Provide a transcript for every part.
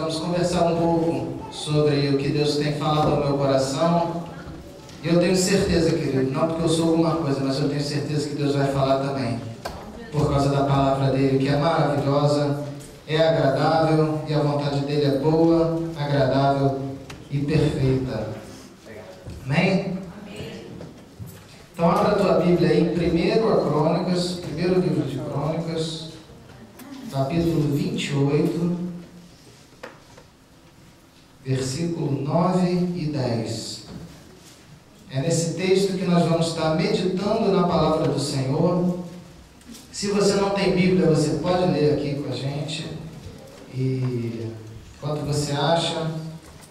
vamos conversar um pouco sobre o que Deus tem falado ao meu coração. E eu tenho certeza, querido, não porque eu sou alguma coisa, mas eu tenho certeza que Deus vai falar também, por causa da palavra dele, que é maravilhosa, é agradável, e a vontade dele é boa, agradável e perfeita. Amém? Então abra a tua Bíblia aí em 1 Crônicas, primeiro livro de Crônicas, capítulo 28, versículo 9 e 10. É nesse texto que nós vamos estar meditando na palavra do Senhor. Se você não tem Bíblia, você pode ler aqui com a gente. E enquanto você acha,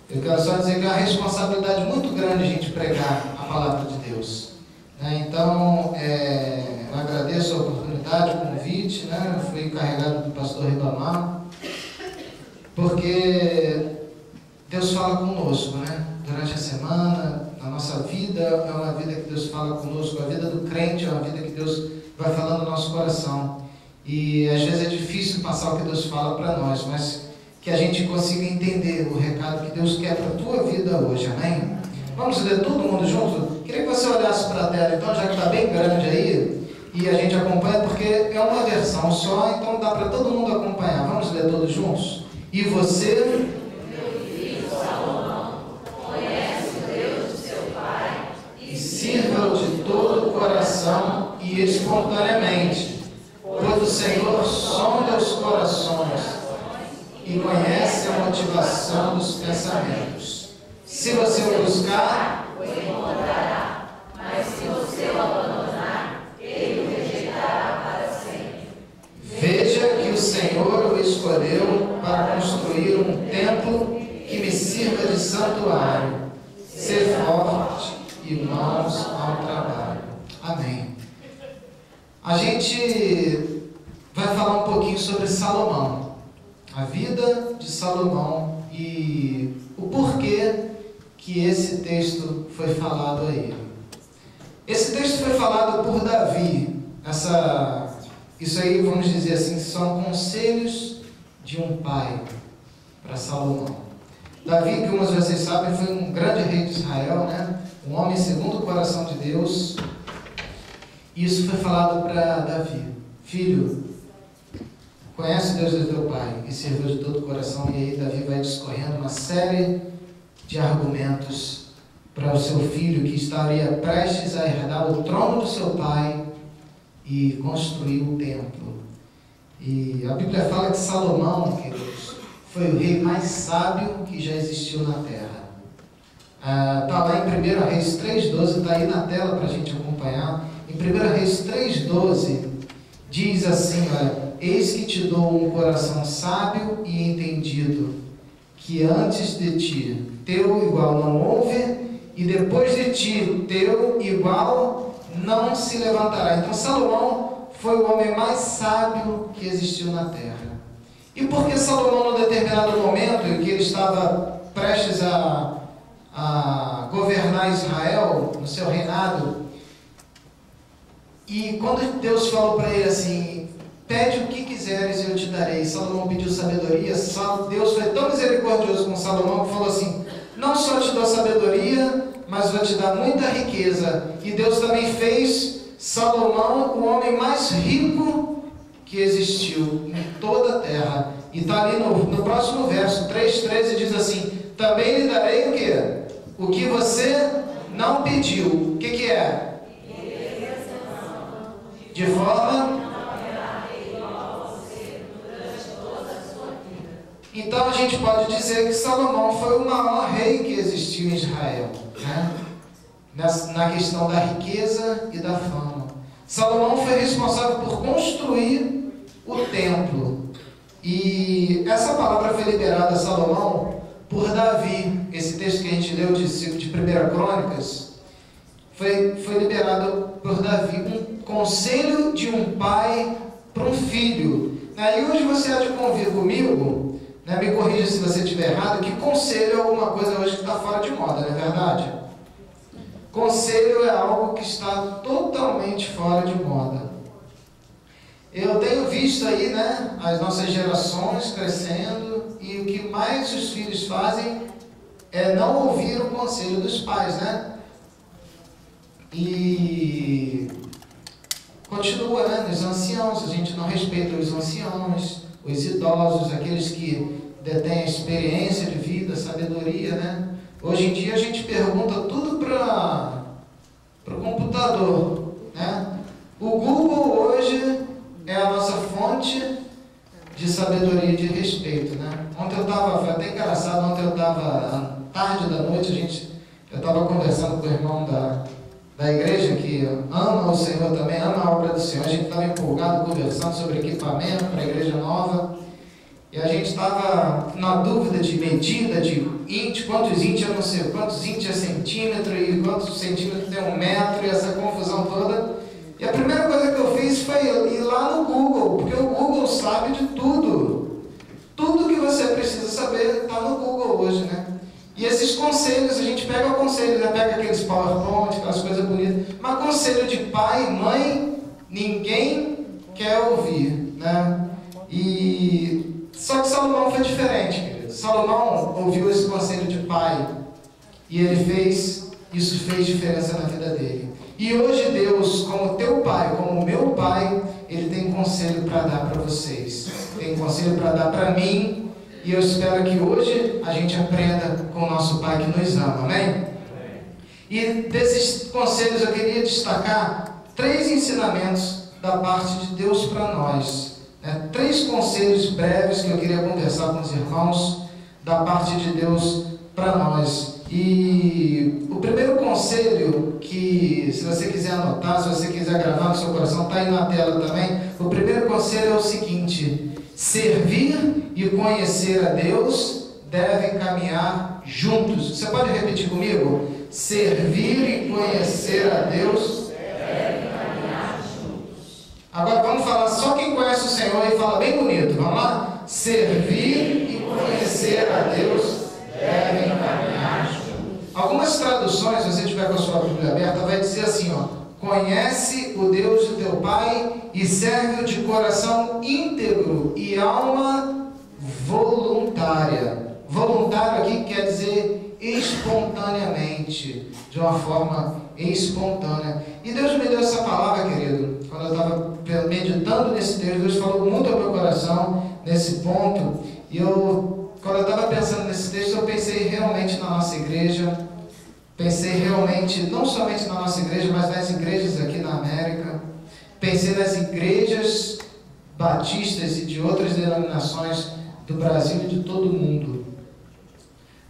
eu quero só dizer que é uma responsabilidade muito grande a gente pregar a palavra de Deus. Então, eu agradeço a oportunidade, o convite, né? Eu fui encarregado do pastor Ribamar, porque Deus fala conosco, né? Durante a semana, a nossa vida é uma vida que Deus fala conosco, a vida do crente é uma vida que Deus vai falando no nosso coração. E às vezes é difícil passar o que Deus fala para nós, mas que a gente consiga entender o recado que Deus quer para a tua vida hoje, amém? Vamos ler todo mundo junto? Queria que você olhasse para a tela, então, já que está bem grande aí, e a gente acompanha, porque é uma versão só, então dá para todo mundo acompanhar. Vamos ler todos juntos? E você... Sirva-o de todo o coração e espontaneamente, pois o Senhor sonda os corações e conhece a motivação dos pensamentos. Se você o buscar, o encontrará, mas se você o abandonar, ele o rejeitará para sempre. Veja que o Senhor o escolheu para construir um templo que me sirva de santuário. Ser forte e mãos ao trabalho. Amém. A gente vai falar um pouquinho sobre Salomão, a vida de Salomão e o porquê que esse texto foi falado a ele. Esse texto foi falado por Davi. Isso aí, vamos dizer assim, são conselhos de um pai para Salomão. Davi, que como vocês sabem, foi um grande rei de Israel, né? Um homem segundo o coração de Deus. Isso foi falado para Davi. Filho, conhece Deus do teu pai e serve de todo o coração. E aí Davi vai discorrendo uma série de argumentos para o seu filho que estaria prestes a herdar o trono do seu pai e construir o templo. E a Bíblia fala que Salomão, queridos, foi o rei mais sábio que já existiu na terra. Está lá em 1 Reis 3,12, está aí na tela para a gente acompanhar. Em 1 Reis 3,12 diz assim, olha: eis que te dou um coração sábio e entendido, que antes de ti teu igual não houve, e depois de ti teu igual não se levantará. Então Salomão foi o homem mais sábio que existiu na terra. E porque Salomão, num determinado momento em que ele estava prestes a governar Israel, no seu reinado, e quando Deus falou para ele assim: pede o que quiseres e eu te darei. Salomão pediu sabedoria. Deus foi tão misericordioso com Salomão que falou assim: não só te dou sabedoria, mas vou te dar muita riqueza. E Deus também fez Salomão o homem mais rico que existiu em toda a terra. E está ali no próximo verso, 3,13, diz assim: também lhe darei o quê? O que você não pediu. O que é? De forma... Então a gente pode dizer que Salomão foi o maior rei que existiu em Israel, né? Na questão da riqueza e da fama. Salomão foi responsável por construir o templo. E essa palavra foi liberada a Salomão por Davi. Esse texto que a gente leu de 1 Crônicas foi liberado por Davi. Um conselho de um pai para um filho. E hoje você há de convir comigo, né? Me corrija se você estiver errado, que conselho é alguma coisa hoje que está fora de moda, não é verdade? Conselho é algo que está totalmente fora de moda. Eu tenho visto aí, né, as nossas gerações crescendo e o que mais os filhos fazem é não ouvir o conselho dos pais, né? E continua, né? Nos anciãos, a gente não respeita os anciãos, os idosos, aqueles que detêm a experiência de vida, sabedoria, né? Hoje em dia a gente pergunta tudo para o computador, né? O Google hoje é a nossa fonte de sabedoria e de respeito, né? Ontem eu estava, foi até engraçado, ontem eu estava, tarde da noite, eu estava conversando com o irmão da igreja, que ama o Senhor também, ama a obra do Senhor. A gente estava empolgado conversando sobre equipamento para a igreja nova, e a gente estava na dúvida de medida, de ínch, quantos inch eu não sei, quantos inch é centímetro, e quantos centímetros tem 1 metro, e essa confusão toda. E a primeira coisa que eu fiz foi ir lá no Google, porque o Google sabe de tudo. Tudo que você precisa saber está no Google hoje, né? E esses conselhos, a gente pega o conselho, né? Pega aqueles PowerPoint, aquelas coisas bonitas, mas conselho de pai e mãe, ninguém quer ouvir, né? Só que Salomão foi diferente, querido. Salomão ouviu esse conselho de pai e isso fez diferença na vida dele. E hoje Deus, como teu pai, como meu pai, Ele tem conselho para dar para vocês. Tem conselho para dar para mim. E eu espero que hoje a gente aprenda com o nosso Pai que nos ama. Amém? E desses conselhos eu queria destacar 3 ensinamentos da parte de Deus para nós. 3 conselhos breves que eu queria conversar com os irmãos da parte de Deus para nós. E o primeiro conselho, que se você quiser anotar, se você quiser gravar no seu coração, está aí na tela também. O primeiro conselho é o seguinte: servir e conhecer a Deus devem caminhar juntos. Você pode repetir comigo? Servir e conhecer a Deus devem caminhar juntos. Agora vamos falar só quem conhece o Senhor e fala bem bonito. Vamos lá? Servir e conhecer a Deus devem caminhar juntos. Algumas traduções, se você tiver com a sua Bíblia aberta, vai dizer assim, ó: conhece o Deus de teu Pai e serve-o de coração íntegro e alma voluntária. Voluntário aqui quer dizer espontaneamente, de uma forma espontânea. E Deus me deu essa palavra, querido, quando eu estava meditando nesse texto. Deus falou muito ao meu coração nesse ponto. E quando eu estava pensando nesse texto, eu pensei realmente na nossa igreja. Pensei realmente, não somente na nossa igreja, mas nas igrejas aqui na América. Pensei nas igrejas batistas e de outras denominações do Brasil e de todo o mundo.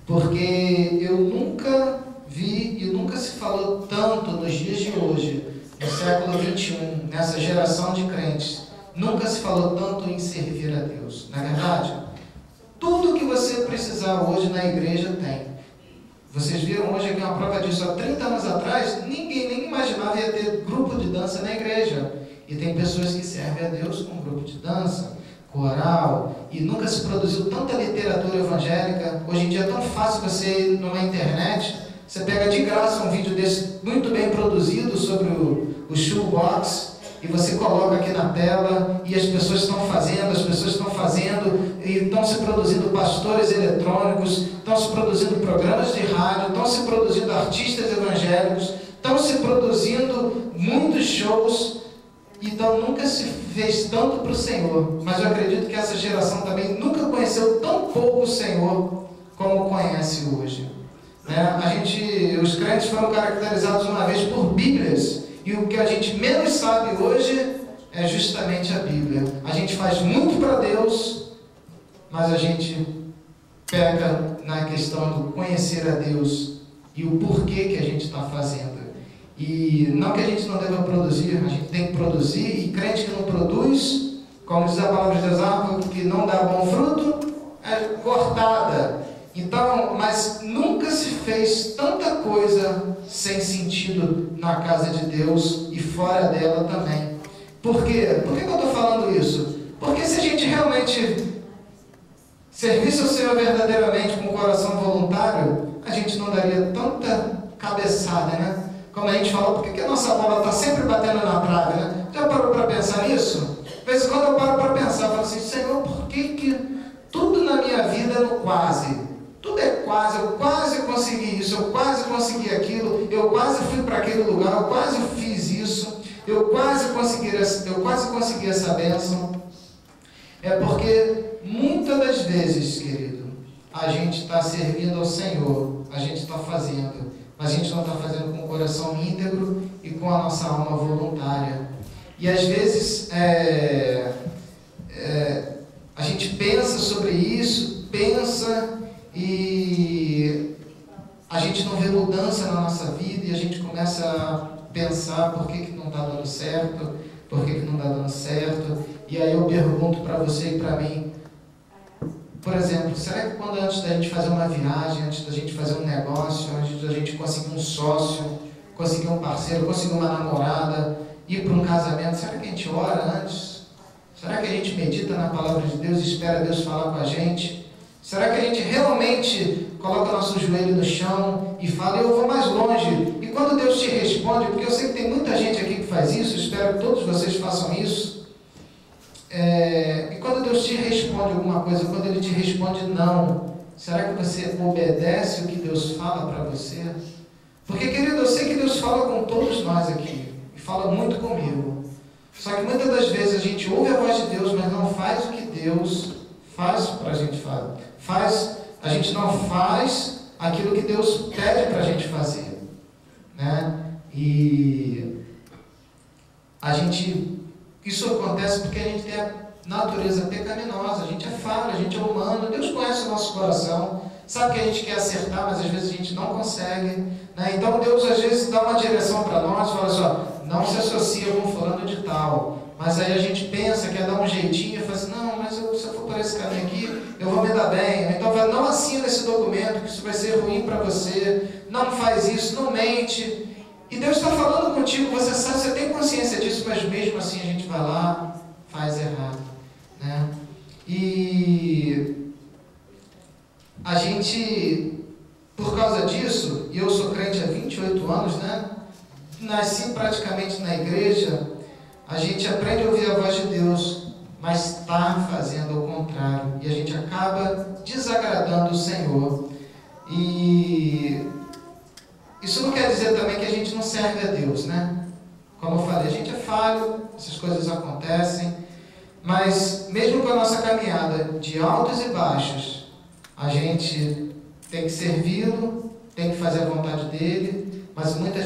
Porque eu nunca vi e nunca se falou tanto nos dias de hoje, no século XXI, nessa geração de crentes, nunca se falou tanto em servir a Deus. Não é verdade? Tudo que você precisar hoje na igreja tem. Vocês viram hoje aqui uma prova disso. Há 30 anos atrás, ninguém nem imaginava ia ter grupo de dança na igreja. E tem pessoas que servem a Deus com grupo de dança, coral, e nunca se produziu tanta literatura evangélica. Hoje em dia é tão fácil você ir numa internet, você pega de graça um vídeo desse muito bem produzido sobre o shoebox, e você coloca aqui na tela, e as pessoas estão fazendo, e estão se produzindo pastores eletrônicos, estão se produzindo programas de rádio, estão se produzindo artistas evangélicos, estão se produzindo muitos shows. Então nunca se fez tanto para o Senhor, mas eu acredito que essa geração também nunca conheceu tão pouco o Senhor como conhece hoje. Os crentes foram caracterizados uma vez por Bíblias, e o que a gente menos sabe hoje é justamente a Bíblia. A gente faz muito para Deus, mas a gente peca na questão do conhecer a Deus e o porquê que a gente está fazendo. E não que a gente não deva produzir, a gente tem que produzir, e crente que não produz, como diz a palavra de Deus, árvore que não dá bom fruto, é cortada. Então, mas nunca se fez tanta coisa sem sentido na casa de Deus e fora dela também. Por quê? Por que eu estou falando isso? Porque se a gente realmente servisse ao Senhor verdadeiramente com o coração voluntário, a gente não daria tanta cabeçada, né? Como a gente falou, por que a nossa bola está sempre batendo na trave, né? Já parou para pensar nisso? De vez em quando eu paro para pensar, eu falo assim: Senhor, por que tudo na minha vida não quase. Tudo é quase. Eu quase consegui isso, eu quase consegui aquilo, eu quase fui para aquele lugar, eu quase fiz isso, eu quase consegui essa bênção. É porque muitas das vezes, querido, a gente está servindo ao Senhor, a gente está fazendo, mas a gente não está fazendo com o coração íntegro e com a nossa alma voluntária. E às vezes a gente pensa sobre isso, pensa e a gente não vê mudança na nossa vida e a gente começa a pensar por que não está dando certo, por que não está dando certo. E aí eu pergunto para você e para mim, por exemplo, será que quando antes da gente fazer uma viagem, antes da gente fazer um negócio, antes da gente conseguir um sócio, conseguir um parceiro, conseguir uma namorada, ir para um casamento, será que a gente ora antes? Será que a gente medita na palavra de Deus e espera Deus falar com a gente? Será que a gente realmente coloca nosso joelho no chão e fala, eu vou mais longe? E quando Deus te responde, porque eu sei que tem muita gente aqui que faz isso, espero que todos vocês façam isso. E quando Deus te responde alguma coisa, quando Ele te responde não, será que você obedece o que Deus fala para você? Porque, querido, eu sei que Deus fala com todos nós aqui, e fala muito comigo. Só que muitas das vezes a gente ouve a voz de Deus, mas não faz o que Deus faz para a gente fazer. A gente não faz aquilo que Deus pede para a gente fazer, né? E isso acontece porque a gente tem a natureza pecaminosa, a gente é falho, a gente é humano, Deus conhece o nosso coração, sabe que a gente quer acertar, mas às vezes a gente não consegue, né? Então Deus às vezes dá uma direção para nós, fala assim, não se associa com fulano de tal, mas aí a gente pensa, quer dar um jeitinho, e fala assim, não, mas se eu for por esse caminho aqui, eu vou me dar bem. Então fala, não assina esse documento, que isso vai ser ruim para você, não faz isso, não mente. E Deus está falando contigo, você sabe, você tem consciência disso, mas mesmo assim a gente vai lá, faz errado, né? E a gente, por causa disso, e eu sou crente há 28 anos, né? Nasci praticamente na igreja, a gente aprende a ouvir a voz de Deus, mas está fazendo o contrário, e a gente acaba desagradando o Senhor. E isso não quer dizer também que a gente não serve a Deus, né? Como eu falei, a gente é falho, essas coisas acontecem, mas mesmo com a nossa caminhada de altos e baixos, a gente tem que servi-lo, tem que fazer a vontade dele, mas muitas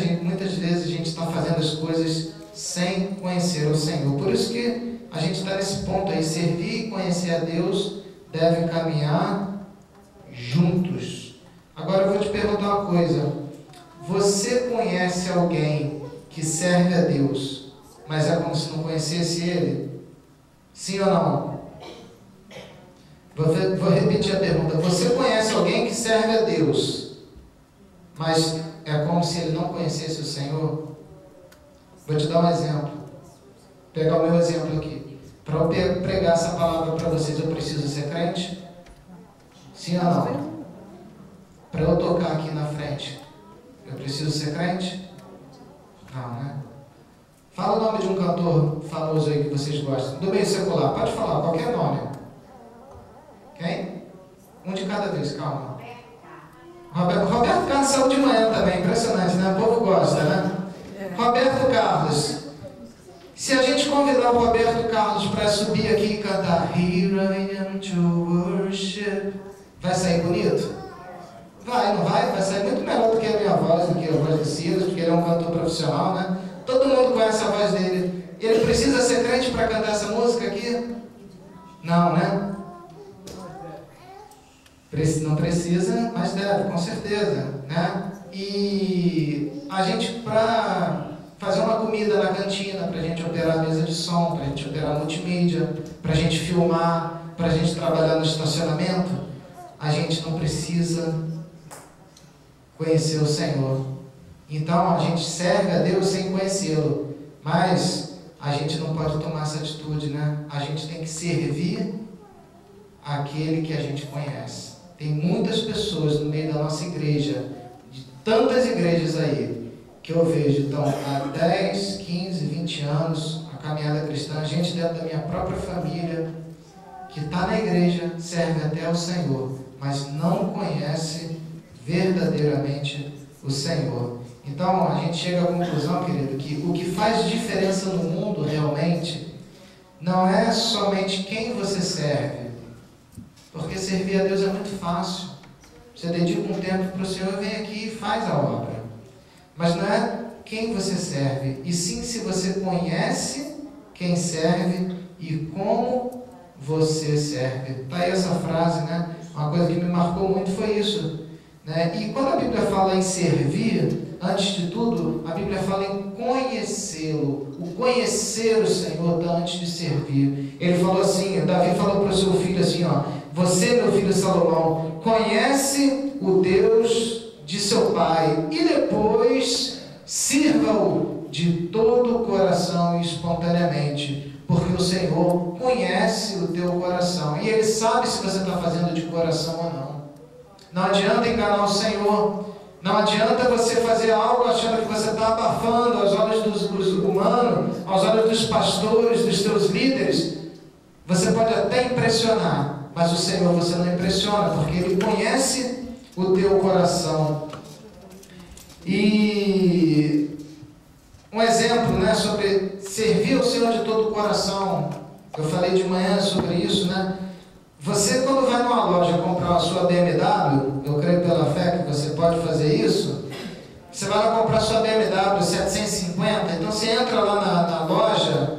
vezes a gente está fazendo as coisas sem conhecer o Senhor. Por isso que a gente está nesse ponto aí, servir e conhecer a Deus devem caminhar juntos. Agora eu vou te perguntar uma coisa. Você conhece alguém que serve a Deus, mas é como se não conhecesse Ele? Sim ou não? Vou repetir a pergunta. Você conhece alguém que serve a Deus, mas é como se ele não conhecesse o Senhor? Vou te dar um exemplo. Vou pegar o meu exemplo aqui. Para eu pregar essa palavra para vocês, eu preciso ser crente? Sim ou não? Para eu tocar aqui na frente, eu preciso ser crente? Não, né? Fala o nome de um cantor famoso aí que vocês gostam. Do meio secular. Pode falar, qualquer nome. Quem? Um de cada vez, calma. Roberto Carlos saiu de manhã também. Impressionante, né? O povo gosta, né? Roberto Carlos. Se a gente convidar o Roberto Carlos para subir aqui e cantar Here I am to worship, vai sair bonito? Vai, não vai? Vai sair muito melhor do que a minha voz, do que a voz do Silas, porque ele é um cantor profissional, né? Todo mundo conhece a voz dele. Ele precisa ser crente para cantar essa música aqui? Não, né? Não precisa, mas deve, com certeza, né? E a gente, para fazer uma comida na cantina, para a gente operar a mesa de som, para a gente operar a multimídia, para a gente filmar, para a gente trabalhar no estacionamento, a gente não precisa conhecer o Senhor. Então a gente serve a Deus sem conhecê-lo, mas a gente não pode tomar essa atitude, né? A gente tem que servir aquele que a gente conhece. Tem muitas pessoas no meio da nossa igreja, de tantas igrejas aí, que eu vejo estão há 10, 15, 20 anos a caminhada cristã, gente dentro da minha própria família, que está na igreja, serve até ao Senhor, mas não conhece verdadeiramente o Senhor. Então, a gente chega à conclusão, querido, que o que faz diferença no mundo realmente não é somente quem você serve, porque servir a Deus é muito fácil. Você dedica um tempo para o Senhor, vem aqui e faz a obra. Mas não é quem você serve, e sim se você conhece quem serve e como você serve. Está aí essa frase, né? Uma coisa que me marcou muito foi isso, né? E quando a Bíblia fala em servir, antes de tudo, a Bíblia fala em conhecê-lo. O conhecer o Senhor está antes de servir. Ele falou assim, Davi falou para o seu filho assim, ó: você, meu filho Salomão, conhece o Deus de seu pai e depois sirva-o de todo o coração e espontaneamente, porque o Senhor conhece o teu coração e Ele sabe se você está fazendo de coração ou não. Não adianta enganar o Senhor, não adianta você fazer algo achando que você está abafando aos olhos dos humanos, aos olhos dos pastores, dos teus líderes. Você pode até impressionar, mas o Senhor você não impressiona, porque Ele conhece o teu coração. E um exemplo, né, sobre servir ao Senhor de todo o coração. Eu falei de manhã sobre isso, né? Você, quando vai numa loja comprar a sua BMW, eu creio pela fé que você pode fazer isso. Você vai lá comprar a sua BMW 750, então você entra lá na loja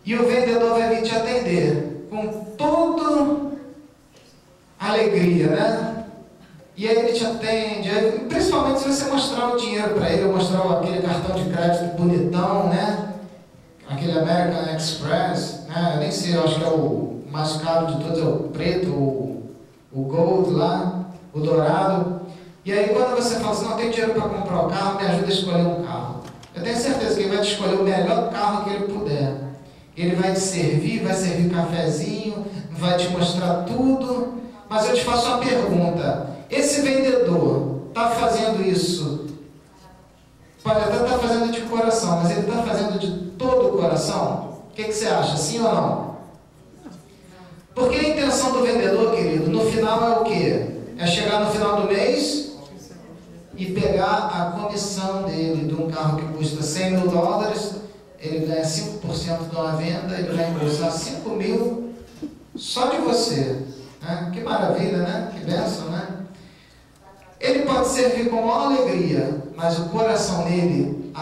e o vendedor vai vir te atender com toda alegria, né? E aí ele te atende, principalmente se você mostrar o dinheiro para ele, ou mostrar aquele cartão de crédito bonitão, né? Aquele American Express, né? Eu nem sei, eu acho que é o mais caro de todos, é o preto, o gold lá, o dourado. E aí quando você fala assim, não tenho dinheiro para comprar o carro, me ajuda a escolher um carro. Eu tenho certeza que ele vai te escolher o melhor carro que ele puder. Ele vai te servir, vai servir cafezinho, vai te mostrar tudo. Mas eu te faço uma pergunta: esse vendedor está fazendo isso? Pode até estar fazendo de coração, mas ele está fazendo de todo o coração? O que você acha, sim ou não? Porque a intenção do vendedor, querido, no final é o quê? É chegar no final do mês e pegar a comissão dele de um carro que custa $100 mil, ele ganha 5% de uma venda, ele vai embolsar 5 mil só de você. Né? Que maravilha, né? Que bênção, né? Ele pode servir com maior alegria, mas o coração dele,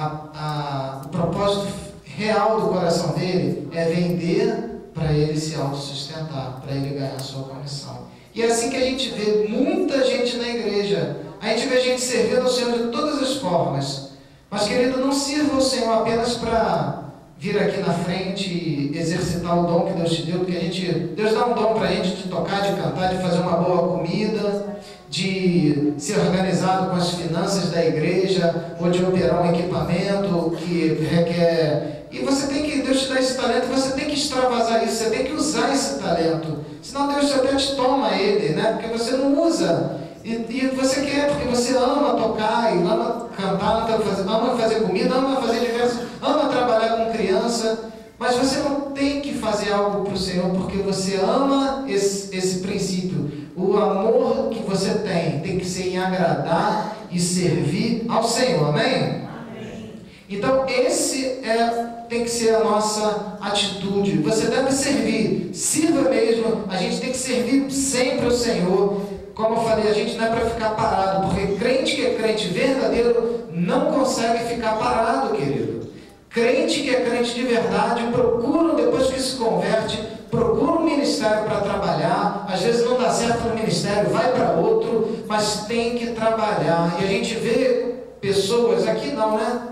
o propósito real do coração dele é vender para ele se autossustentar, para ele ganhar a sua comissão. E é assim que a gente vê muita gente na igreja. A gente vê gente servindo ao Senhor de todas as formas. Mas, querido, não sirva ao Senhor apenas para vir aqui na frente e exercitar o dom que Deus te deu, porque Deus dá um dom para a gente de tocar, de cantar, de fazer uma boa comida, de ser organizado com as finanças da igreja, ou de operar um equipamento que requer. E você tem que, Deus te dá esse talento, você tem que extravasar isso, você tem que usar esse talento. Senão Deus até te toma ele, né? Porque você não usa. E você quer, porque você ama tocar, e ama cantar, ama fazer comida, ama fazer diversos, ama trabalhar com criança, mas você não tem que fazer algo para o Senhor, porque você ama esse princípio. O amor que você tem que ser em agradar e servir ao Senhor, amém? Então esse tem que ser a nossa atitude. Você deve servir, sirva mesmo, a gente tem que servir sempre ao Senhor. Como eu falei, a gente não é para ficar parado, porque crente que é crente verdadeiro não consegue ficar parado, querido. Crente que é crente de verdade, procura, depois que se converte, procura um ministério para trabalhar. Às vezes não dá certo no ministério, vai para outro, mas tem que trabalhar. E a gente vê pessoas, aqui não, né?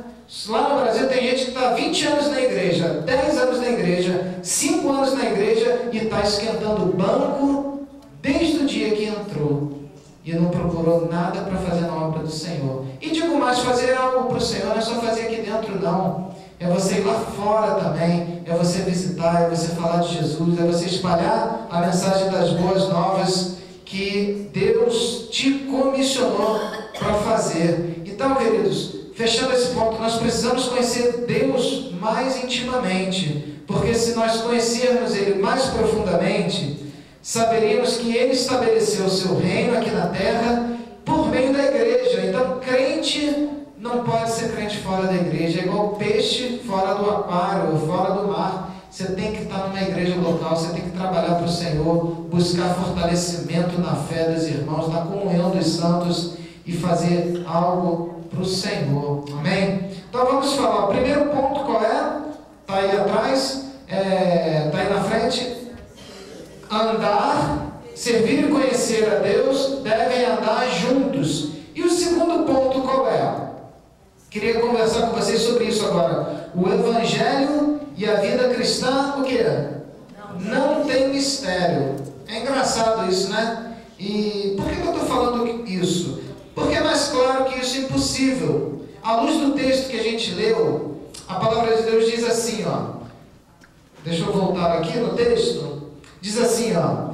Lá no Brasil tem gente que está 20 anos na igreja, 10 anos na igreja, 5 anos na igreja e está esquentando o banco desde o dia que entrou e não procurou nada para fazer na obra do Senhor. E digo mais, fazer algo para o Senhor não é só fazer aqui dentro, não. É você ir lá fora também, é você visitar, é você falar de Jesus, é você espalhar a mensagem das boas novas que Deus te comissionou para fazer. Então, queridos, fechando esse ponto, nós precisamos conhecer Deus mais intimamente, porque se nós conhecermos Ele mais profundamente, saberíamos que Ele estabeleceu o seu reino aqui na terra por meio da igreja. Então, crente não pode ser crente fora da igreja, é igual peixe fora do aquário, fora do mar. Você tem que estar numa igreja local, você tem que trabalhar para o Senhor, buscar fortalecimento na fé dos irmãos, na comunhão dos santos e fazer algo para o Senhor. Amém? Então vamos falar. O primeiro ponto qual é? Está aí atrás, está aí na frente. Andar, servir e conhecer a Deus devem andar juntos. E o segundo ponto qual é? Queria conversar com vocês sobre isso agora. O Evangelho e a vida cristã, o quê? Não tem mistério. É engraçado isso, né? E por que eu estou falando isso? Porque é mais claro que isso é impossível. À luz do texto que a gente leu, a palavra de Deus diz assim, ó. Deixa eu voltar aqui no texto. Diz assim, ó.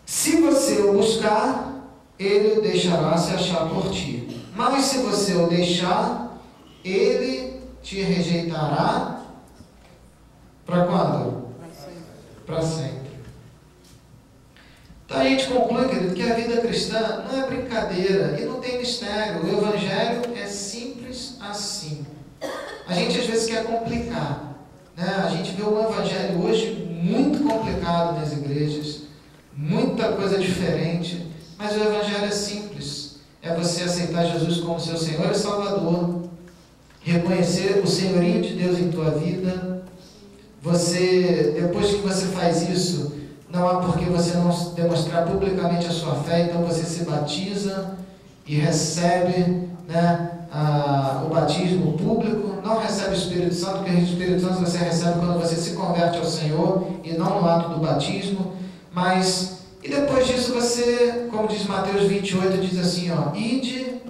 Se você o buscar, ele deixará se achar por ti. Mas se você o deixar, ele te rejeitará. Para quando? Para sempre. Então a gente conclui, querido, que a vida cristã não é brincadeira e não tem mistério. O Evangelho é simples assim. A gente às vezes quer complicar, né? A gente vê o Evangelho hoje muito complicado nas igrejas, muita coisa diferente, mas o Evangelho é simples. É você aceitar Jesus como seu Senhor e Salvador, reconhecer o senhorio de Deus em tua vida. Você, depois que você faz isso, não há por que você não demonstrar publicamente a sua fé. Então você se batiza e recebe, né, o batismo público. Não recebe o Espírito Santo, porque o Espírito Santo você recebe quando você se converte ao Senhor e não no ato do batismo. Mas, e depois disso você, como diz Mateus 28, diz assim, ó, ide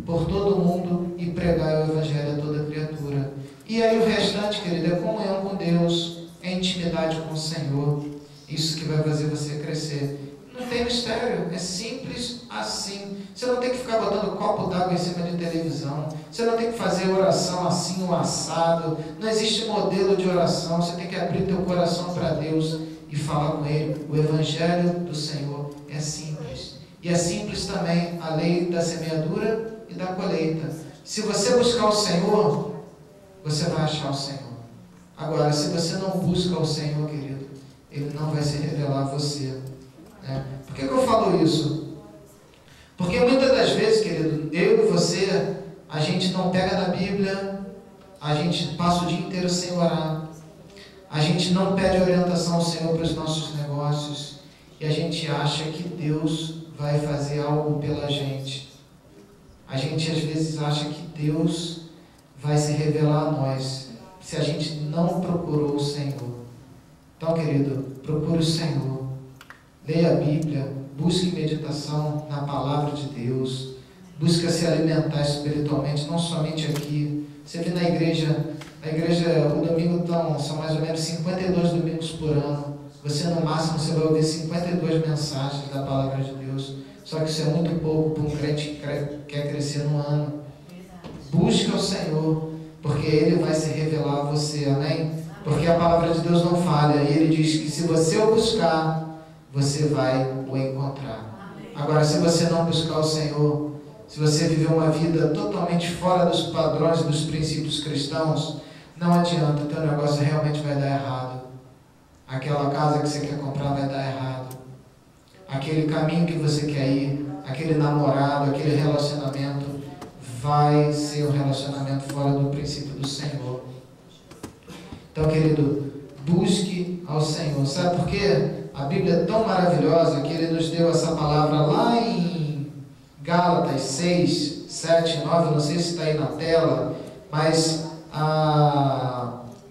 por todo o mundo e pregai o Evangelho a toda criatura. E aí o restante, querido, é comunhão com Deus, é intimidade com o Senhor. Isso que vai fazer você crescer. Não tem mistério, é simples assim. Você não tem que ficar botando copo d'água em cima de televisão. Você não tem que fazer oração assim, um assado. Não existe modelo de oração. Você tem que abrir teu coração para Deus e falar com Ele. O Evangelho do Senhor é simples. E é simples também a lei da semeadura e da colheita. Se você buscar o Senhor, você vai achar o Senhor. Agora, se você não busca o Senhor, querido, Ele não vai se revelar a você. Né? Por que eu falo isso? Porque muitas das vezes, querido, eu e você, a gente não pega na Bíblia, a gente passa o dia inteiro sem orar, a gente não pede orientação ao Senhor para os nossos negócios, e a gente acha que Deus vai fazer algo pela gente. A gente às vezes acha que Deus vai se revelar a nós, se a gente não procurou o Senhor. Então, querido, procure o Senhor, leia a Bíblia, busque meditação na palavra de Deus, busque se alimentar espiritualmente, não somente aqui. Você vê na igreja, o domingo são mais ou menos 52 domingos por ano. Você no máximo você vai ouvir 52 mensagens da palavra de Deus. Só que isso é muito pouco para um crente que quer crescer no ano. Busque o Senhor, porque Ele vai se revelar a você, amém? Porque a palavra de Deus não falha, e Ele diz que se você o buscar, você vai o encontrar. Agora, se você não buscar o Senhor, se você viver uma vida totalmente fora dos padrões e dos princípios cristãos, não adianta, o teu negócio realmente vai dar errado. Aquela casa que você quer comprar vai dar errado. Aquele caminho que você quer ir, aquele namorado, aquele relacionamento, vai ser um relacionamento fora do princípio do Senhor. Então, querido, busque ao Senhor. Sabe por quê? A Bíblia é tão maravilhosa que Ele nos deu essa palavra lá em Gálatas 6, 7, 9, não sei se está aí na tela, mas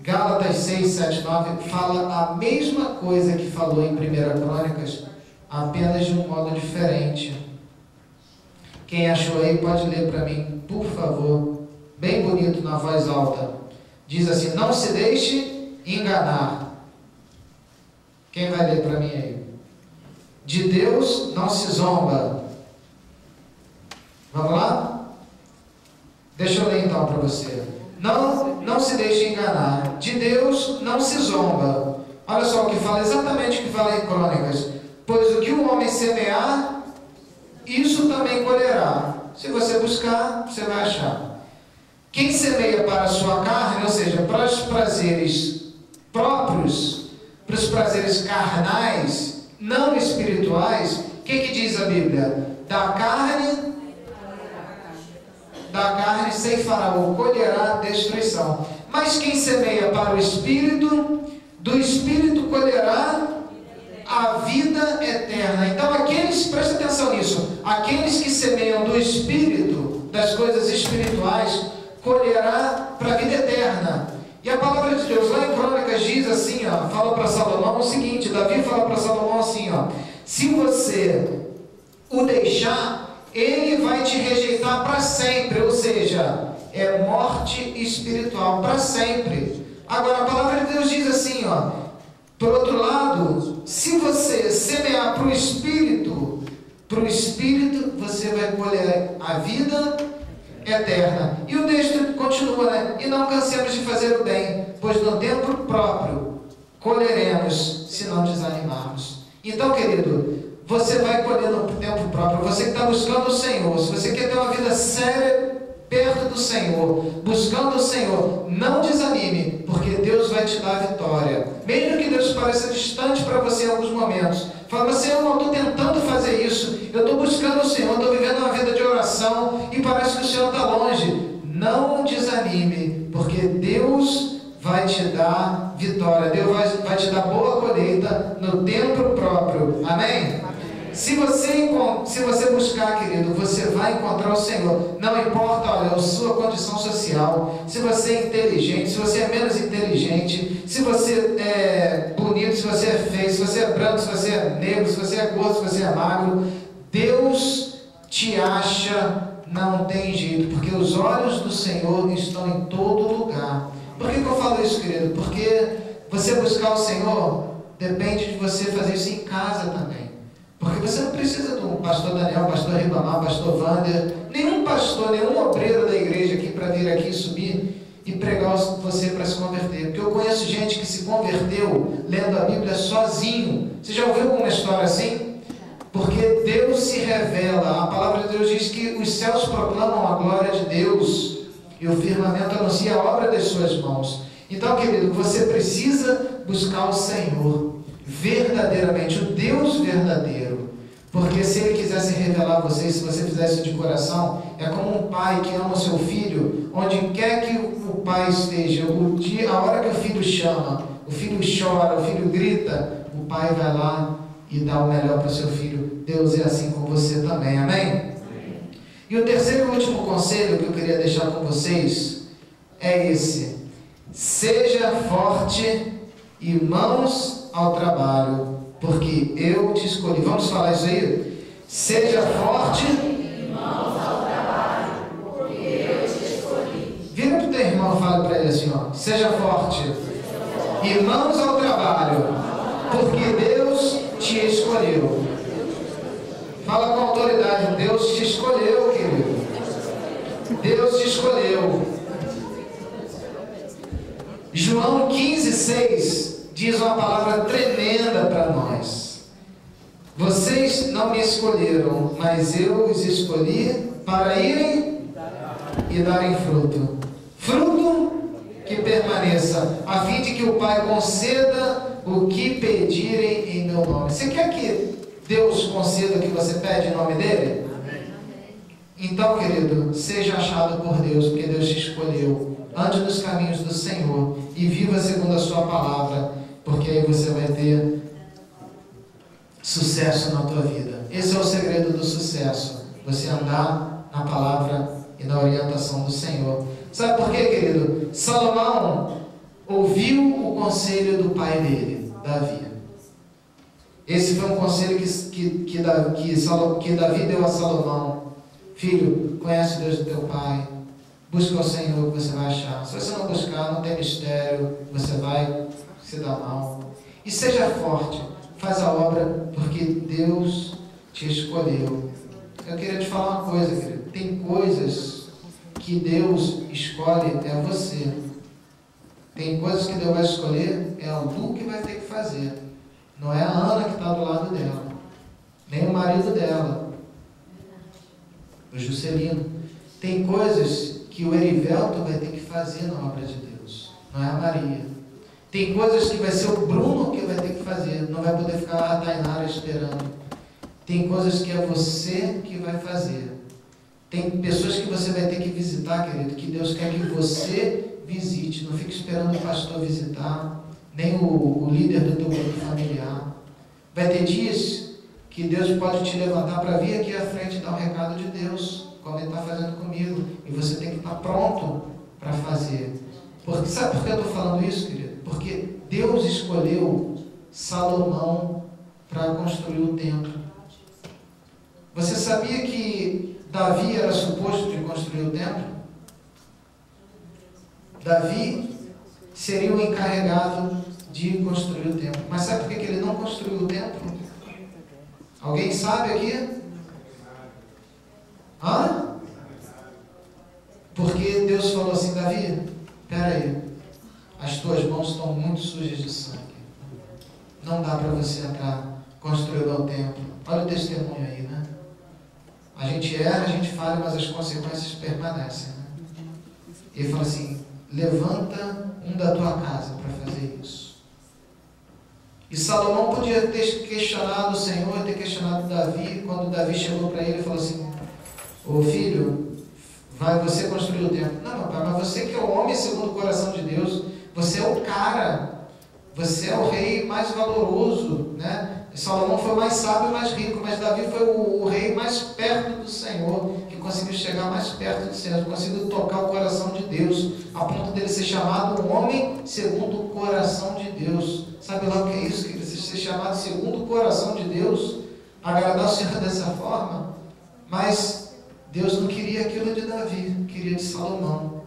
Gálatas 6, 7, 9 fala a mesma coisa que falou em 1 Crônicas, apenas de um modo diferente. Quem achou aí pode ler para mim, por favor, bem bonito, na voz alta. Diz assim, não se deixe enganar. Quem vai ler para mim aí? De Deus não se zomba. Vamos lá? Deixa eu ler então para você. Não se deixe enganar. De Deus não se zomba, Olha só o que fala, exatamente o que fala em Crônicas. Pois o que o homem semear, isso também colherá. Se você buscar, você vai achar. Quem semeia para a sua carne, ou seja, para os prazeres próprios, para os prazeres carnais, não espirituais, o que diz a Bíblia? Da carne ceifará ou colherá destruição. Mas quem semeia para o Espírito, do Espírito colherá a vida eterna. Então aqueles, presta atenção nisso, aqueles que semeiam do Espírito, das coisas espirituais, colherá para a vida eterna. E a palavra de Deus lá em Crônicas diz assim, ó, fala para Salomão o seguinte, Davi fala para Salomão assim, ó, se você o deixar, ele vai te rejeitar para sempre, ou seja, é morte espiritual para sempre. Agora a palavra de Deus diz assim, ó, por outro lado, se você semear para o Espírito você vai colher a vida eterna. E o texto continua, né? E não cansemos de fazer o bem, pois no tempo próprio colheremos, se não desanimarmos. Então, querido, você vai colher no tempo próprio. Você que está buscando o Senhor, se você quer ter uma vida séria perto do Senhor, buscando o Senhor, não desanime, porque Deus vai te dar a vitória. Mesmo que Deus pareça distante para você em alguns momentos, fala, Senhor, eu estou tentando fazer isso, eu estou buscando o Senhor, estou vivendo uma vida de oração e parece que o Senhor está longe. Não desanime, porque Deus vai te dar vitória, Deus vai te dar boa colheita no tempo próprio. Amém? Se você buscar, querido, você vai encontrar o Senhor. Não importa, olha, a sua condição social, se você é inteligente, se você é menos inteligente, se você é bonito, se você é feio, se você é branco, se você é negro, se você é gordo, se você é magro, Deus te acha, não tem jeito, porque os olhos do Senhor estão em todo lugar. Por que eu falo isso, querido? Porque você buscar o Senhor depende de você fazer isso em casa também. Porque você não precisa do pastor Daniel, pastor Ribamar, pastor Wander, nenhum pastor, nenhum obreiro da igreja aqui para vir aqui subir e pregar você para se converter. Porque eu conheço gente que se converteu lendo a Bíblia sozinho. Você já ouviu alguma história assim? Porque Deus se revela, a palavra de Deus diz que os céus proclamam a glória de Deus e o firmamento anuncia a obra das suas mãos. Então, querido, você precisa buscar o Senhor verdadeiramente, o Deus verdadeiro, porque se Ele quisesse revelar a você, se você fizesse isso de coração, é como um pai que ama o seu filho, onde quer que o pai esteja, a hora que o filho chama, o filho chora, o filho grita, o pai vai lá e dá o melhor para o seu filho. Deus é assim com você também, amém? E o terceiro e último conselho que eu queria deixar com vocês é esse: seja forte e mãos ao trabalho, porque eu te escolhi. Vamos falar isso aí? Seja forte e mãos ao trabalho, porque eu te escolhi. Vira para o teu irmão e fala para ele assim, ó, seja forte e mãos ao trabalho, porque Deus te escolheu. Fala com autoridade, Deus te escolheu, querido. Deus te escolheu. João 15:6 diz uma palavra tremenda para nós. Vocês não me escolheram, mas eu os escolhi para irem e darem fruto. Fruto que permaneça, a fim de que o Pai conceda o que pedirem em meu nome. Você quer que Deus conceda o que você pede em nome dele? Então, querido, seja achado por Deus, porque Deus te escolheu. Ande nos caminhos do Senhor e viva segundo a sua palavra, porque aí você vai ter sucesso na tua vida. Esse é o segredo do sucesso, você andar na palavra e na orientação do Senhor. Sabe por quê, querido? Salomão ouviu o conselho do pai dele, Davi. Esse foi um conselho que Davi deu a Salomão. Filho, conhece o Deus do teu pai, busca o Senhor que você vai achar. Se você não buscar, não tem mistério, você vai se dar mal. E seja forte, faz a obra, porque Deus te escolheu. Eu queria te falar uma coisa, querido. Tem coisas que Deus escolhe, é você. Tem coisas que Deus vai escolher, é a Lu que vai ter que fazer. Não é a Ana que está do lado dela. Nem o marido dela. O Juscelino. Tem coisas que o Erivelto vai ter que fazer na obra de Deus. Não é a Maria. Tem coisas que vai ser o Bruno que vai ter que fazer. Não vai poder ficar a Tainara esperando. Tem coisas que é você que vai fazer. Tem pessoas que você vai ter que visitar, querido, que Deus quer que você visite. Não fique esperando o pastor visitar, nem o líder do teu grupo familiar. Vai ter dias que Deus pode te levantar para vir aqui à frente e dar um recado de Deus, como Ele está fazendo comigo. E você tem que estar pronto para fazer. Porque, sabe por que eu estou falando isso, querido? Porque Deus escolheu Salomão para construir o templo. Você sabia que Davi era suposto de construir o templo? Davi seria o encarregado de construir o templo. Mas sabe por que ele não construiu o templo? Alguém sabe aqui? Hã? Porque Deus falou assim: Davi, espera aí, as tuas mãos estão muito sujas de sangue. Não dá para você entrar, construir o templo. Olha o testemunho aí, né? A gente erra, a gente falha, mas as consequências permanecem, né? Ele fala assim: levanta um da tua casa para fazer isso. E Salomão podia ter questionado o Senhor, ter questionado Davi. Quando Davi chegou para ele e falou assim: ô filho, vai você construir o templo. Não, meu pai, mas você que é o homem segundo o coração de Deus, você é o cara, você é o rei mais valoroso, né? Salomão foi o mais sábio e mais rico, mas Davi foi o rei mais perto do Senhor, que conseguiu chegar mais perto do Senhor, conseguiu tocar o coração de Deus, a ponto dele ser chamado um homem segundo o coração de Deus. Sabe lá o que é isso? Que ele ser chamado segundo o coração de Deus, agradar o Senhor dessa forma. Mas Deus não queria aquilo de Davi, queria de Salomão,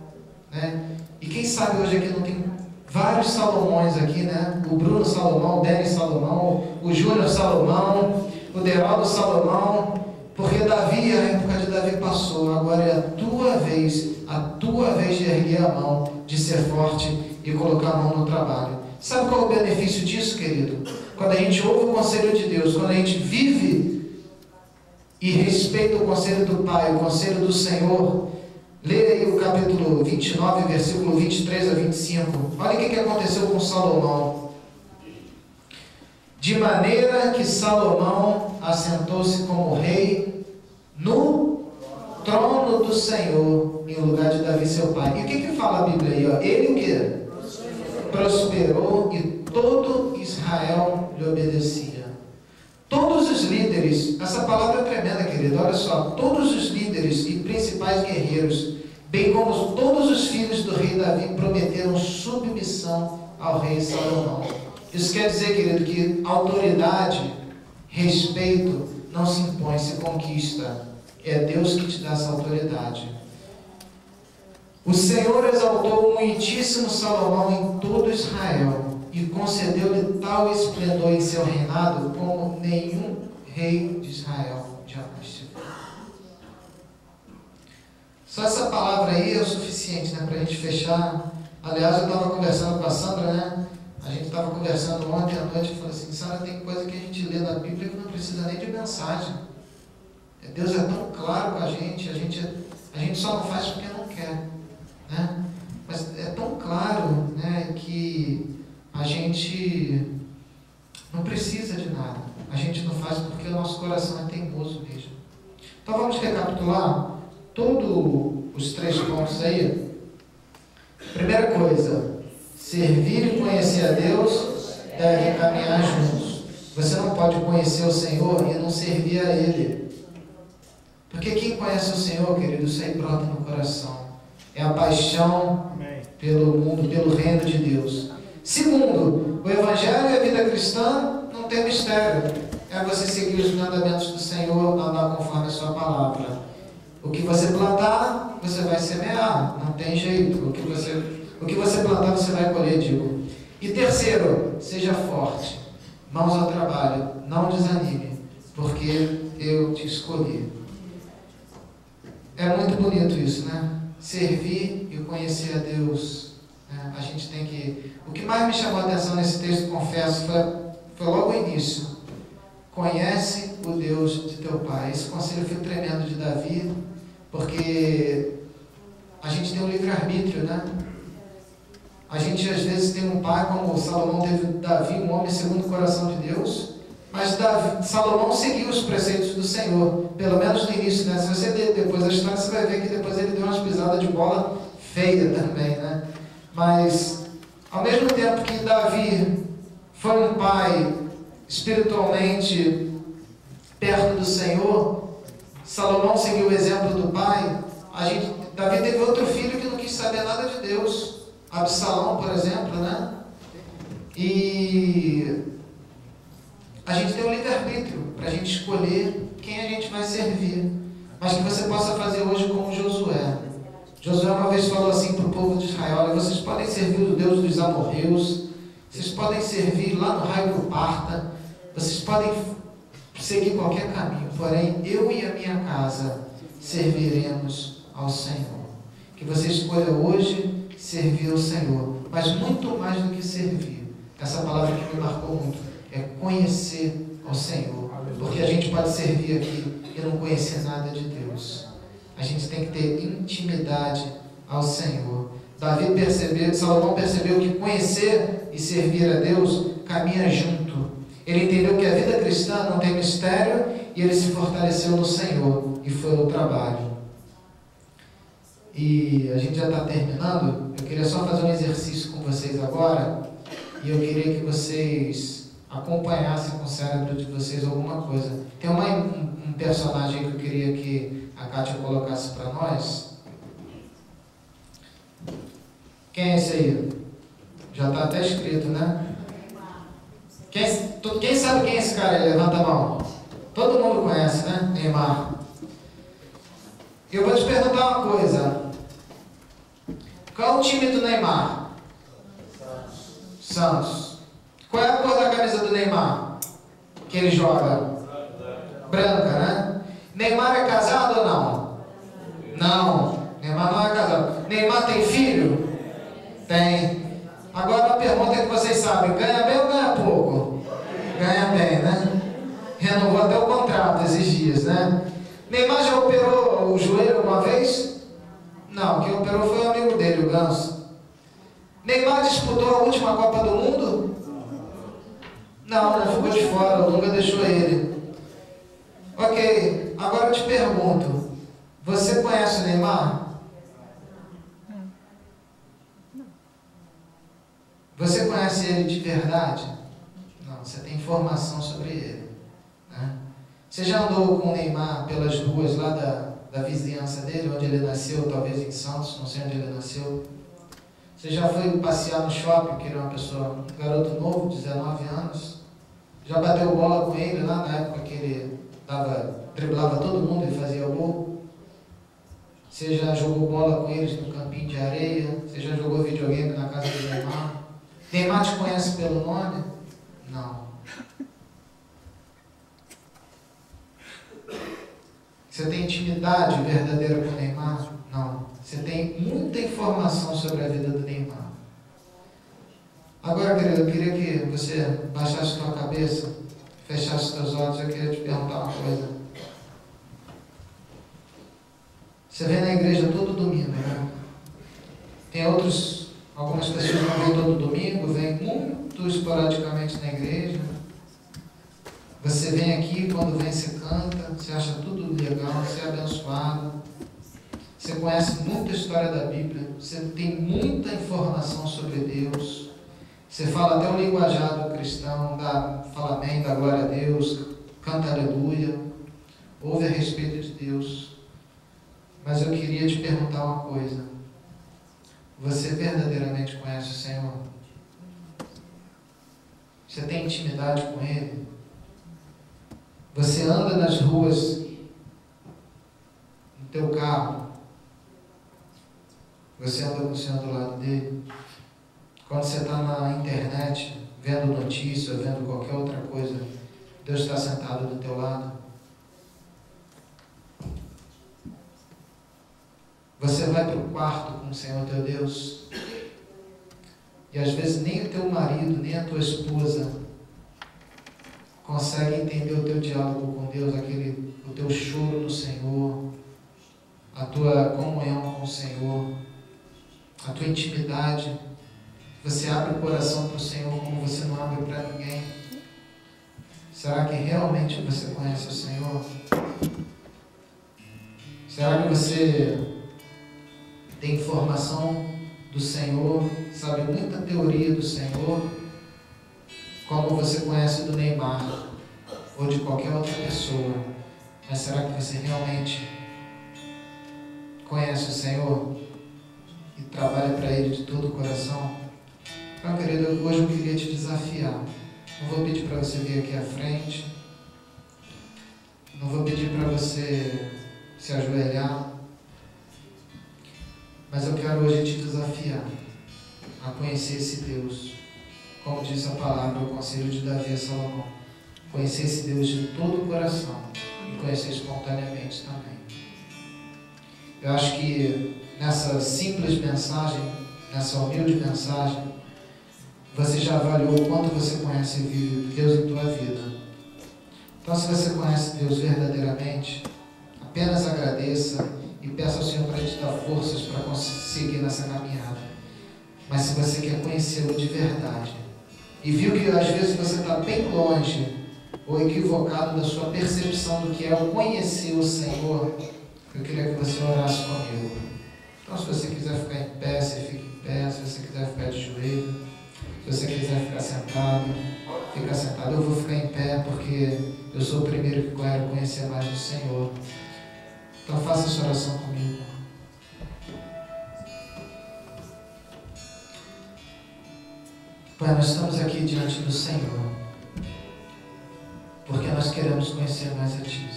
né? E quem sabe hoje aqui não tem vários Salomões aqui, né? O Bruno Salomão, o Denis Salomão, o Júnior Salomão, o Deraldo Salomão, porque Davi, a época de Davi passou, agora é a tua vez de erguer a mão, de ser forte e colocar a mão no trabalho. Sabe qual é o benefício disso, querido? Quando a gente ouve o conselho de Deus, quando a gente vive e respeita o conselho do Pai, o conselho do Senhor. Leia aí o capítulo 29, versículo 23 a 25. Olha o que aconteceu com Salomão. De maneira que Salomão assentou-se como rei no trono do Senhor, em lugar de Davi seu pai. E o que fala a Bíblia aí? Ó? Ele o quê? Prosperou e todo Israel lhe obedecia. Todos os líderes, essa palavra é tremenda, querido, olha só, todos os líderes e principais guerreiros, bem como todos os filhos do rei Davi, prometeram submissão ao rei Salomão. Isso quer dizer, querido, que autoridade, respeito, não se impõe, se conquista. É Deus que te dá essa autoridade. O Senhor exaltou o muitíssimo Salomão em todo Israel e concedeu-lhe tal esplendor em seu reinado como nenhum rei de Israel jamais teve. Só essa palavra aí é o suficiente, né, para a gente fechar. Aliás, eu estava conversando com a Sandra, né? A gente estava conversando ontem à noite e falou assim: Sandra, tem coisa que a gente lê na Bíblia que não precisa nem de mensagem. Deus é tão claro com a gente só não faz porque não quer, né? Mas é tão claro, né, que a gente não precisa de nada. A gente não faz porque o nosso coração é teimoso mesmo. Então vamos recapitular todos os 3 pontos aí. Primeira coisa, servir e conhecer a Deus devem caminhar juntos. Você não pode conhecer o Senhor e não servir a Ele. Porque quem conhece o Senhor, querido, isso aí brota no coração. É a paixão pelo mundo, pelo reino de Deus. Segundo, o Evangelho e a vida cristã não tem mistério. É você seguir os mandamentos do Senhor, andar conforme a sua palavra. O que você plantar, você vai semear. Não tem jeito. O que você plantar, você vai colher, digo. E terceiro, seja forte. Mãos ao trabalho. Não desanime, porque eu te escolhi. É muito bonito isso, né? Servir e conhecer a Deus né? A gente tem que... O que mais me chamou a atenção nesse texto, confesso, foi logo o início. Conhece o Deus de teu pai. Esse conselho foi tremendo de Davi, porque a gente tem um livre-arbítrio, né? A gente às vezes tem um pai, como Salomão teve Davi, um homem segundo o coração de Deus, mas Salomão seguiu os preceitos do Senhor, pelo menos no início, né? Se você ler depois a história, você vai ver que depois ele deu umas pisadas de bola feia também, né? Mas, ao mesmo tempo que Davi foi um pai espiritualmente perto do Senhor, Salomão seguiu o exemplo do pai. Davi teve outro filho que não quis saber nada de Deus, Absalão, por exemplo, né? E a gente tem um livre-arbítrio para a gente escolher quem a gente vai servir, mas que você possa fazer hoje como Josué. Josué uma vez falou assim para o povo de Israel: olha, vocês podem servir o Deus dos amorreus, vocês podem servir lá no raio do Parta, vocês podem seguir qualquer caminho, porém eu e a minha casa serviremos ao Senhor. Que você escolha hoje servir ao Senhor, mas muito mais do que servir, essa palavra que me marcou muito, é conhecer ao Senhor, porque a gente pode servir aqui e não conhecer nada de Deus. A gente tem que ter intimidade ao Senhor. Salomão percebeu que conhecer e servir a Deus caminha junto. Ele entendeu que a vida cristã não tem mistério e ele se fortaleceu no Senhor e foi no trabalho. E a gente já está terminando. Eu queria só fazer um exercício com vocês agora, e eu queria que vocês acompanhassem com o cérebro de vocês alguma coisa. Tem um personagem que eu queria que a Kátia colocasse para nós. Quem é esse aí? Já está até escrito, né? Quem sabe quem é esse cara aí? Levanta a mão. Todo mundo conhece, né? Neymar. Eu vou te perguntar uma coisa. Qual é o time do Neymar? Santos. Qual é a cor da camisa do Neymar que ele joga? Branca, né? Neymar é casado ou não? Não. Neymar não é casado. Neymar tem filho? Tem. Agora a pergunta que vocês sabem: ganha bem ou ganha pouco? Ganha bem, né? Renovou até o contrato esses dias, né? Neymar já operou o joelho alguma vez? Não, quem operou foi o amigo dele, o Ganso. Neymar disputou a última Copa do Mundo? Não, ficou de fora, o Dunga deixou ele. Ok, agora eu te pergunto: você conhece o Neymar? Você conhece ele de verdade? Não, você tem informação sobre ele, né? Você já andou com o Neymar pelas ruas lá da vizinhança dele, onde ele nasceu, talvez em Santos, não sei onde ele nasceu? Você já foi passear no shopping, que ele é uma pessoa, um garoto novo, 19 anos? Já bateu bola com ele lá na época que ele driblava todo mundo e fazia gol? Você já jogou bola com eles no campinho de areia? Você já jogou videogame na casa do Neymar? Neymar te conhece pelo nome? Não. Você tem intimidade verdadeira com o Neymar? Não. Você tem muita informação sobre a vida do Neymar. Agora, querido, eu queria que você baixasse sua cabeça, fechasse seus olhos. Eu queria te perguntar uma coisa. Você vem na igreja todo domingo, né? Tem algumas pessoas que não vêm todo domingo, vêm muito esporadicamente na igreja. Você vem aqui, quando vem você canta, você acha tudo legal, você é abençoado. Você conhece muita história da Bíblia, você tem muita informação sobre Deus. Você fala até o linguajar do cristão, fala amém, dá glória a Deus, canta aleluia, ouve a respeito de Deus. Mas eu queria te perguntar uma coisa: você verdadeiramente conhece o Senhor? Você tem intimidade com Ele? Você anda nas ruas, no teu carro, você anda com o Senhor do lado dele? Quando você está na internet, vendo notícia, vendo qualquer outra coisa, Deus está sentado do teu lado? Você vai para o quarto com o Senhor teu Deus? E às vezes nem o teu marido, nem a tua esposa consegue entender o teu diálogo com Deus, o teu choro no Senhor, a tua comunhão com o Senhor, a tua intimidade. Você abre o coração para o Senhor como você não abre para ninguém. Será que realmente você conhece o Senhor? Será que você tem informação do Senhor, sabe muita teoria do Senhor, como você conhece do Neymar ou de qualquer outra pessoa? Mas será que você realmente conhece o Senhor e trabalha para Ele de todo o coração? Então, querido, hoje eu queria te desafiar. Não vou pedir para você vir aqui à frente, não vou pedir para você se ajoelhar, mas eu quero hoje te desafiar a conhecer esse Deus, como diz a palavra, o conselho de Davi a Salomão. Conhecer esse Deus de todo o coração e conhecer espontaneamente também. Eu acho que nessa simples mensagem, nessa humilde mensagem, você já avaliou o quanto você conhece Deus em tua vida. Então, se você conhece Deus verdadeiramente, apenas agradeça e peça ao Senhor para te dar forças para conseguir nessa caminhada. Mas se você quer conhecê-lo de verdade e viu que às vezes você está bem longe ou equivocado da sua percepção do que é o conhecer o Senhor, eu queria que você orasse comigo. Então, se você quiser ficar em pé, você fica em pé. Se você quiser ficar de joelho, se você quiser ficar sentado, fica sentado. Eu vou ficar em pé porque eu sou o primeiro que quero conhecer mais do Senhor. Então faça essa oração comigo. Pai, nós estamos aqui diante do Senhor porque nós queremos conhecer mais a Ti.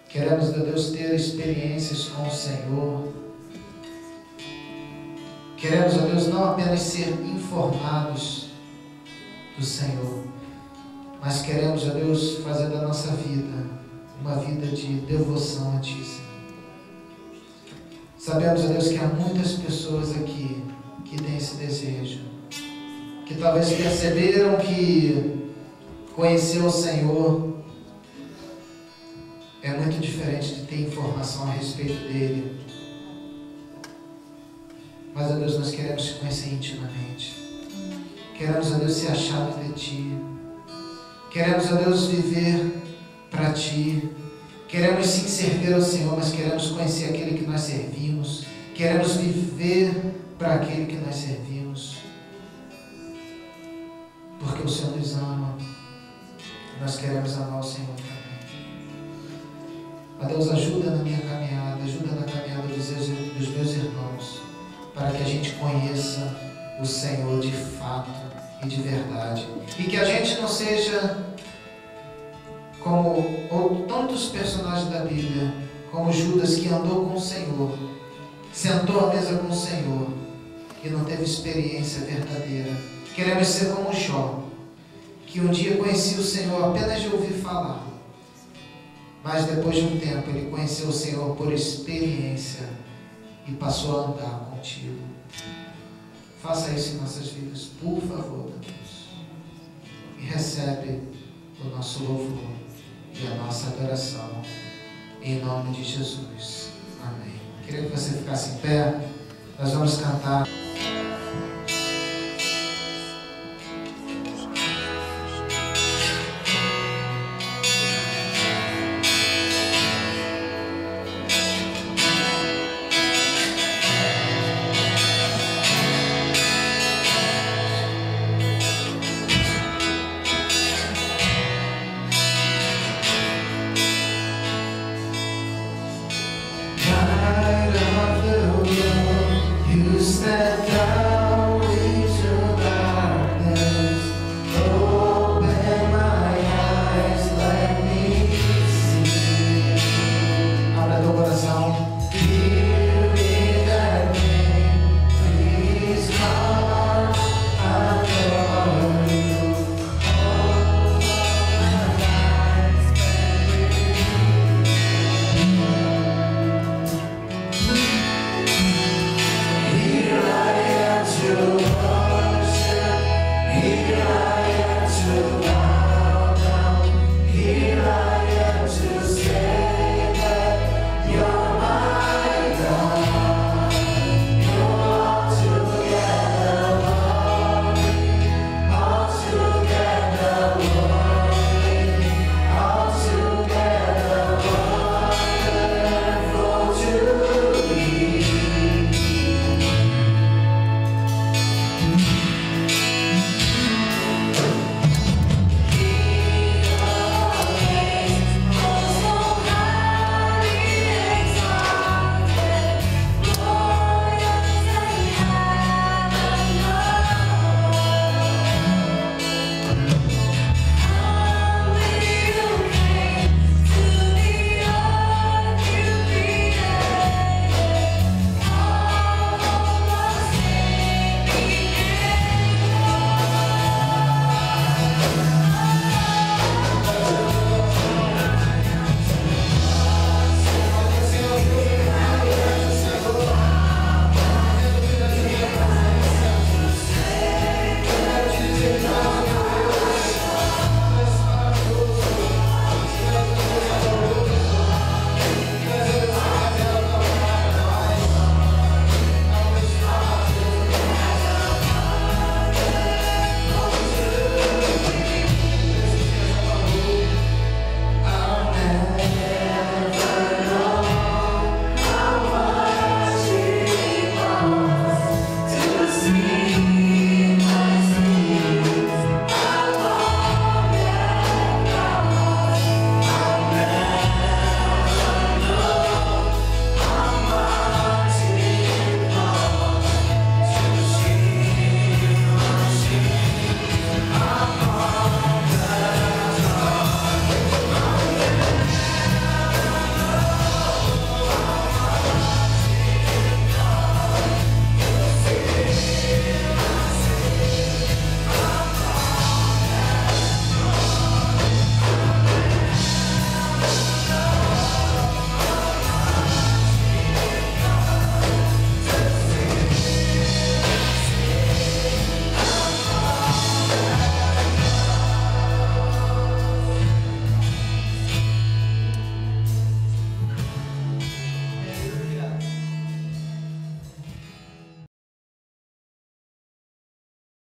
Queremos, ó Deus, ter experiências com o Senhor. Queremos, ó Deus, não apenas ser informados do Senhor, mas queremos, ó Deus, fazer da nossa vida uma vida de devoção a Ti, Senhor. Sabemos, ó Deus, que há muitas pessoas aqui que têm esse desejo, que talvez perceberam que conhecer o Senhor é muito diferente de ter informação a respeito dele. Mas, ó Deus, nós queremos Te conhecer intimamente. Queremos, ó Deus, ser achados de Ti. Queremos, ó Deus, viver para Ti. Queremos sim servir ao Senhor, mas queremos conhecer aquele que nós servimos. Queremos viver para aquele que nós servimos. Porque o Senhor nos ama. Nós queremos amar o Senhor também. Ó Deus, ajuda na minha caminhada, ajuda na caminhada dos meus irmãos, para que a gente conheça o Senhor de fato e de verdade. E que a gente não seja como tantos personagens da Bíblia, como Judas, que andou com o Senhor, sentou à mesa com o Senhor e não teve experiência verdadeira. Queremos ser como Jó, que um dia conhecia o Senhor apenas de ouvir falar, mas depois de um tempo ele conheceu o Senhor por experiência e passou a andar contigo. Faça isso em nossas vidas, por favor, Deus. E recebe o nosso louvor e a nossa adoração, em nome de Jesus. Amém. Queria que você ficasse em pé. Nós vamos cantar.